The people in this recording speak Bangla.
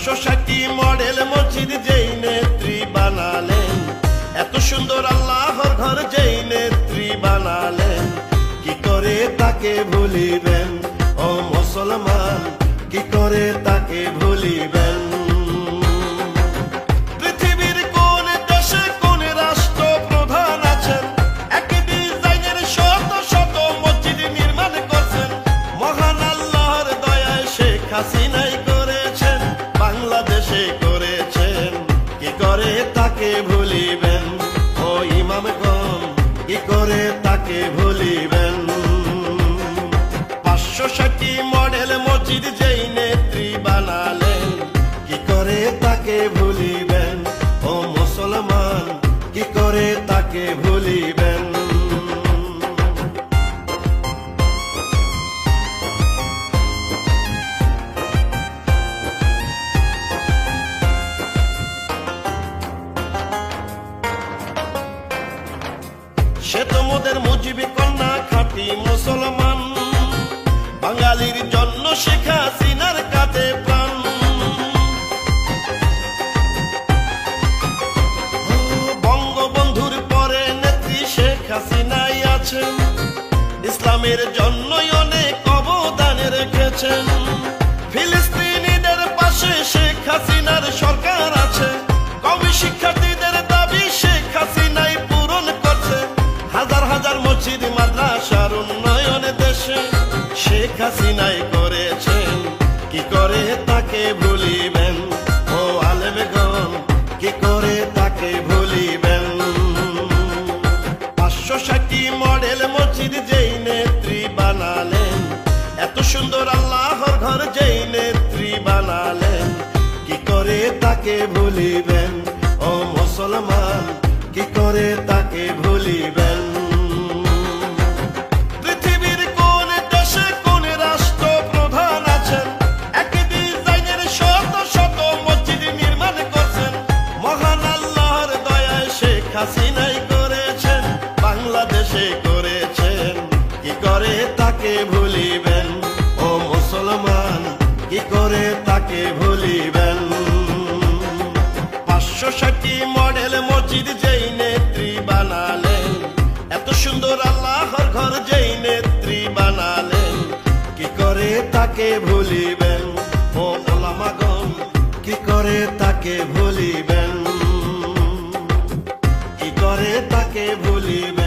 560 মডেল মসজিদ যেই নেত্রী বানালেন, এত সুন্দর আল্লাহর ঘর যেই নেত্রী বানালেন, কি করে তাকে ভুলিবেন ও মুসলমান, কি করে তাকে ভুলিবেন? পৃথিবীর কোন দেশে কোন রাষ্ট্র প্রধান আছেন, একই ডিজাইনের শত শত মসজিদ নির্মাণ করছেন, মহান আল্লাহর দয়ায় শেখ হাসিনাই করেছেন, বাংলাদেশে করেছেন, কি করে তাকে ভুলিবেন ও ইমামগণ, কি করে তাকে ভুলিবেন? 560 মডেল মসজিদ যেই নেত্রী বানালেন, কি করে তাকে ভুলিবেন ও মুসলমান, কি করে তাকে ভুলিবেন? সে তো মোদের মুজিবি কন্যা খাঁটি মুসলমান, বাঙালির জন্য শেখ হাসিনার কাঁধে প্রাণ। বঙ্গবন্ধুর পরে নেত্রী শেখ হাসিনাই আছেন, ইসলামের জন্যই অনেক অবদান রেখেছেন। ফিলিস্তিনিদের পাশে শেখ হাসিনার সরকার আছে, কওমি শিক্ষার্থীদের দাবি শেখ হাসিনাই পূরণ করছে। হাজার হাজার মসজিদ মাদ্রাসার উন্নয়ন দেশে শেখ হাসিনাই করেছেন, কি করে তাকে ভুলিবেন ও আলেমগণ, কি করে তাকে ভুলিবেন? 560 মডেল মসজিদ যেই নেত্রী বানালেন, এত সুন্দর আল্লাহর ঘর যেই নেত্রী বানালেন, কি করে তাকে ভুলিবেন ও মুসলমান, কি করে তাকে ভুলিবেন? পৃথিবীর কোন দেশে কোন রাষ্ট্র প্রধান আছেন, একই ডিজাইনের শত শত মসজিদ নির্মাণ করছেন, মহান আল্লাহর দয়ায় শেখ হাসিনাই করেছেন, বাংলাদেশে করেছেন, কি করে তাকে ভুলিবেন ও মুসলমান, কি করে তাকে ভুলিবেন? 560 মডেল মসজিদ যেই নেত্রী বানালেন, এত সুন্দর আল্লাহর ঘর যেই নেত্রী বানালেন, কি করে তাকে ভুলিবেন ও ওলামাগণ, কি করে তাকে ভুলিবেন, কি করে তাকে ভুলিবেন?